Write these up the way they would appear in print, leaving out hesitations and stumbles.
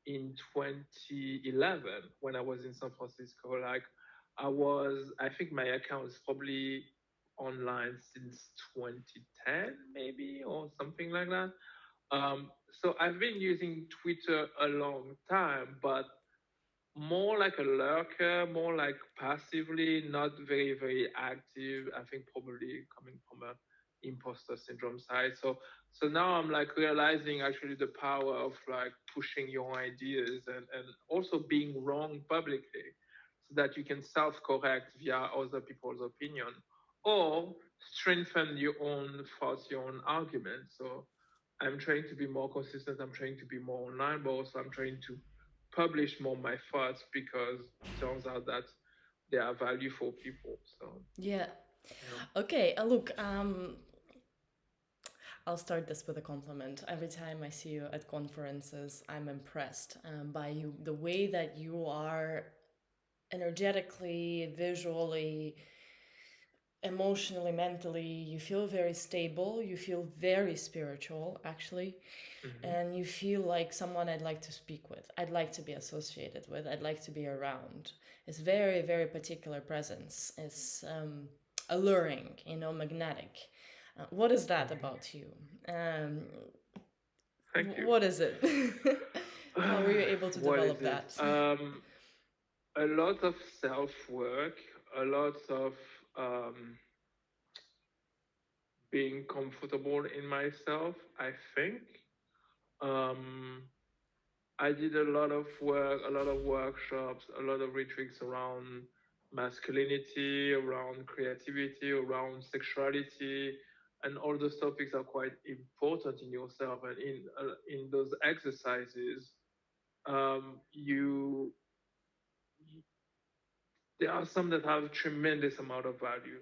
in 2011 when I was in San Francisco. Like I think my account is probably online since 2010, maybe, or something like that. So I've been using Twitter a long time, but more like a lurker, more like passively, not very, very active. I think probably coming from a imposter syndrome side. So now I'm like realizing actually the power of like pushing your ideas and also being wrong publicly so that you can self-correct via other people's opinion or strengthen your own thoughts, your own arguments. So I'm trying to be more consistent. I'm trying to be more online, but also I'm trying to publish more my thoughts because it turns out that they are value for people. So Yeah. yeah. Okay. Look, I'll start this with a compliment. Every time I see you at conferences, I'm impressed by you, the way that you are energetically, visually, emotionally, mentally. You feel very stable. You feel very spiritual, actually. Mm-hmm. And you feel like someone I'd like to speak with, I'd like to be associated with, I'd like to be around. It's very, very particular presence. It's alluring, magnetic. What is that Mm-hmm. about you? Um, Thank you. what is it? How were you able to What is develop it? that? A lot of self work, a lot of um, being comfortable in myself. I think um, I did a lot of work, a lot of workshops, a lot of retreats around masculinity, around creativity, around sexuality, and all those topics are quite important in yourself. And in those exercises, you there are some that have tremendous amount of value.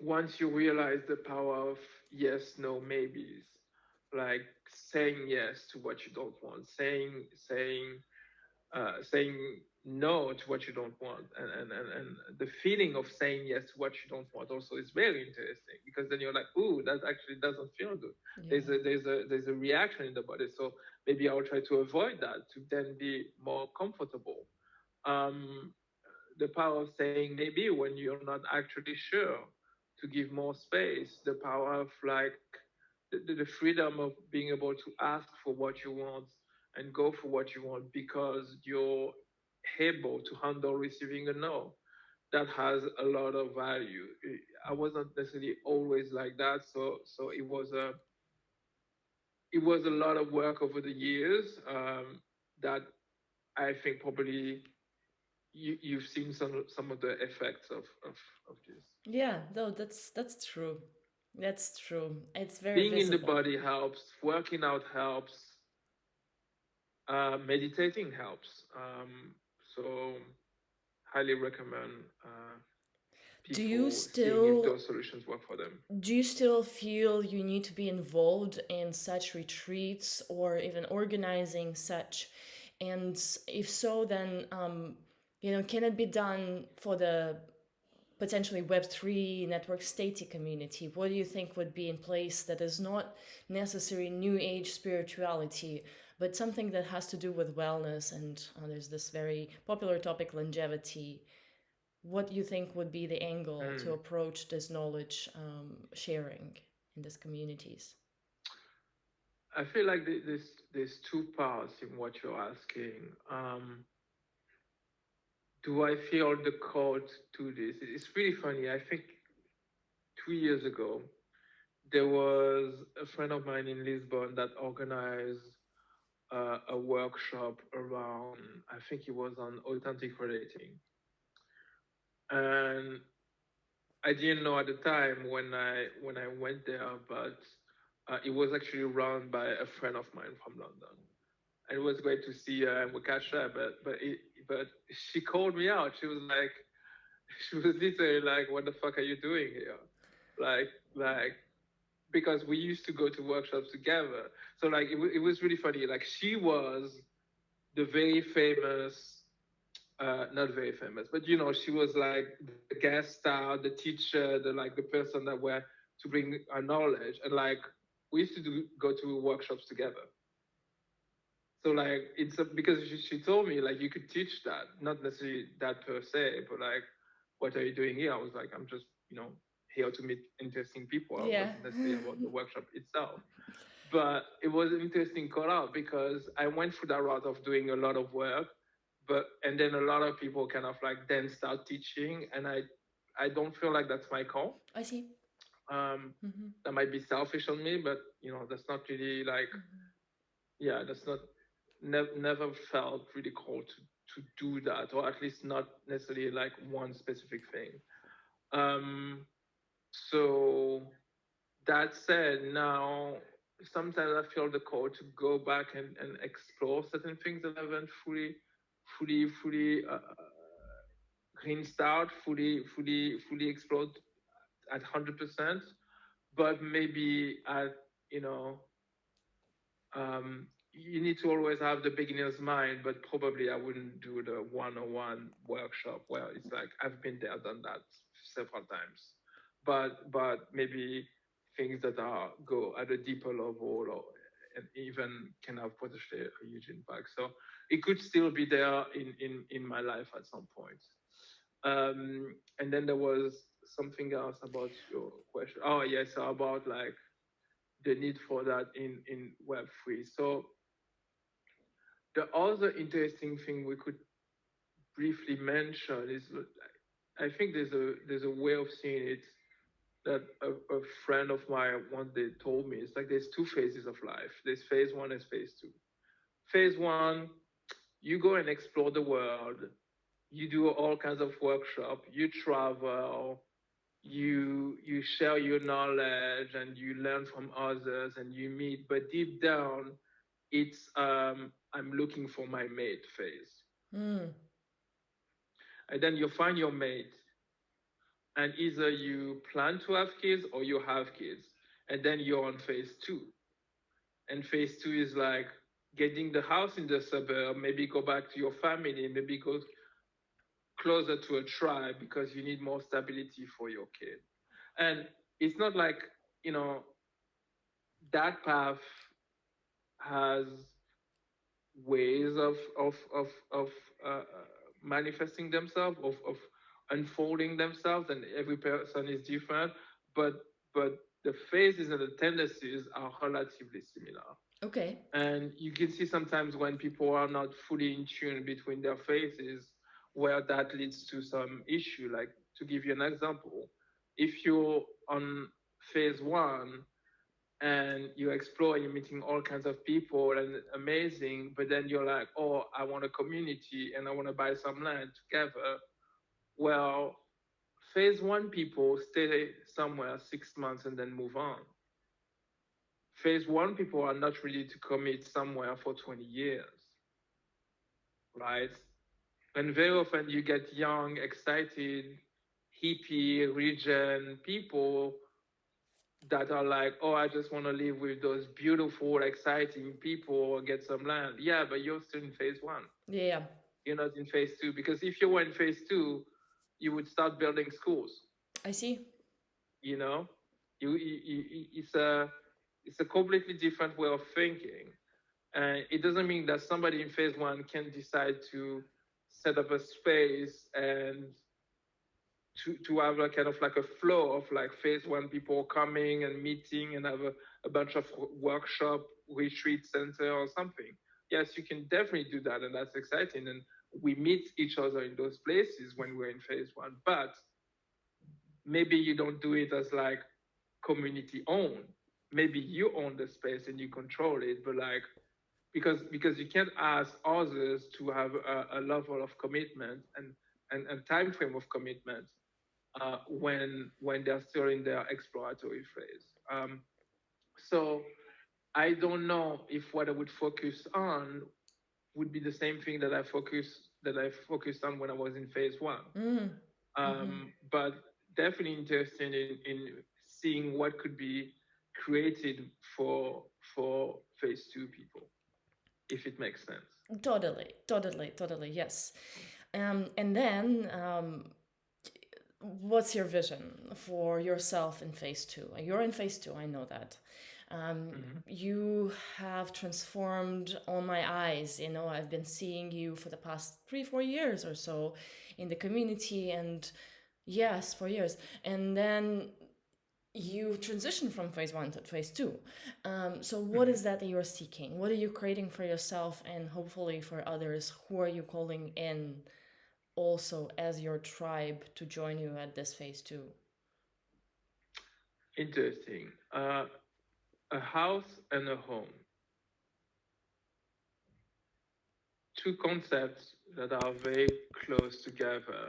Once you realize the power of yes, no, maybes, like saying yes to what you don't want, saying no to what you don't want, and the feeling of saying yes to what you don't want also is very interesting because then you're like, ooh, that actually doesn't feel good. Yeah. There's a reaction in the body, so maybe I'll try to avoid that to then be more comfortable. Um, the power of saying maybe when you're not actually sure, to give more space, the power of like the freedom of being able to ask for what you want and go for what you want because you're able to handle receiving a no. That has a lot of value. I wasn't necessarily always like that, so it was a lot of work over the years that I think probably you've seen some of the effects of this. Yeah, no, that's true. That's true. It's very Being in the visible. body helps. Working out helps. Meditating helps. So highly recommend Do you people seeing if still those solutions work for them. do you still feel you need to be involved in such retreats or even organizing such? And if so, then can it be done for the potentially Web3 network statey community? What do you think would be in place that is not necessarily new age spirituality, but something that has to do with wellness? And there's this very popular topic, longevity. What do you think would be the angle to Mm. approach this knowledge sharing in these communities? I feel like there's two parts in what you're asking. Do I feel the call to do this? It's really funny. I think 2 years ago, there was a friend of mine in Lisbon that organized a workshop around, I think it was on authentic relating. And I didn't know at the time when I went there, but it was actually run by a friend of mine from London. And it was great to see her and we catch up. But she called me out. She was like, she was literally like, "What the fuck are you doing here?" Like because we used to go to workshops together. So like it was really funny. Like she was the very famous, not very famous, but she was like the guest star, the teacher, the person that were to bring our knowledge, and like we used to go to workshops together. So like because she told me like you could teach that, not necessarily that per se, but like what are you doing here? I was like, I'm just here to meet interesting people. I Yeah. wasn't necessarily about the workshop itself. But it was an interesting call out because I went through that route of doing a lot of work, and then a lot of people kind of like then start teaching, and I don't feel like that's my call. I see. That might be selfish on me, but that's not really like, yeah, that's not never felt really called to do that, or at least not necessarily like one specific thing. So that said, now sometimes I feel the call to go back and explore certain things that I haven't fully rinsed out, fully explored at 100%, but maybe at you know you need to always have the beginner's mind, but probably I wouldn't do the one-on-one workshop where it's like I've been there, done that several times. But maybe things that are go at a deeper level, or and even can have potentially a huge impact. So it could still be there in my life at some point. And then there was something else about your question. Oh yes, yeah, so about like the need for that in Web3. So the other interesting thing we could briefly mention is, I think there's a way of seeing it that a friend of mine one day told me. It's like there's two phases of life. There's phase one and phase two. Phase one, you go and explore the world. You do all kinds of workshop. You travel. You share your knowledge and you learn from others and you meet. But deep down, it's I'm looking for my mate phase. And then you find your mate, and either you plan to have kids or you have kids, and then you're on phase two. And phase two is like getting the house in the suburb, maybe go back to your family, maybe go closer to a tribe because you need more stability for your kid. And it's not like, that path has ways of manifesting themselves, of unfolding themselves, and every person is different. But the phases and the tendencies are relatively similar. Okay. And you can see sometimes when people are not fully in tune between their phases, where that leads to some issue. Like, to give you an example, if you're on phase one and you explore, you're meeting all kinds of people and amazing, but then you're like, oh, I want a community and I want to buy some land together. Well, phase one people stay somewhere 6 months and then move on. Phase one people are not ready to commit somewhere for 20 years, right? And very often you get young, excited, hippie, region people that are like, oh, I just want to live with those beautiful, exciting people, get some land. Yeah, but you're still in phase one. Yeah. You're not in phase two, because if you were in phase two, you would start building schools. I see. It's a completely different way of thinking. And it doesn't mean that somebody in phase one can decide to set up a space and to have a kind of like a flow of like phase one people coming and meeting and have a bunch of workshop, retreat center or something. Yes, you can definitely do that, and that's exciting. And we meet each other in those places when we're in phase one. But maybe you don't do it as like community owned. Maybe you own the space and you control it, but like because you can't ask others to have a level of commitment and time frame of commitment when they're still in their exploratory phase. So I don't know if what I would focus on would be the same thing that I focused on when I was in phase one. But definitely interested in seeing what could be created for phase two people, if it makes sense. Totally, yes. And then, what's your vision for yourself in phase two? You're in phase two, I know that. You have transformed on my eyes. I've been seeing you for the past 3-4 years or so in the community, and yes, 4 years. And then you transition from phase one to phase two. So what is that you're seeking? What are you creating for yourself and hopefully for others? Who are you calling in also as your tribe to join you at this phase two? Interesting. A house and a home. Two concepts that are very close together.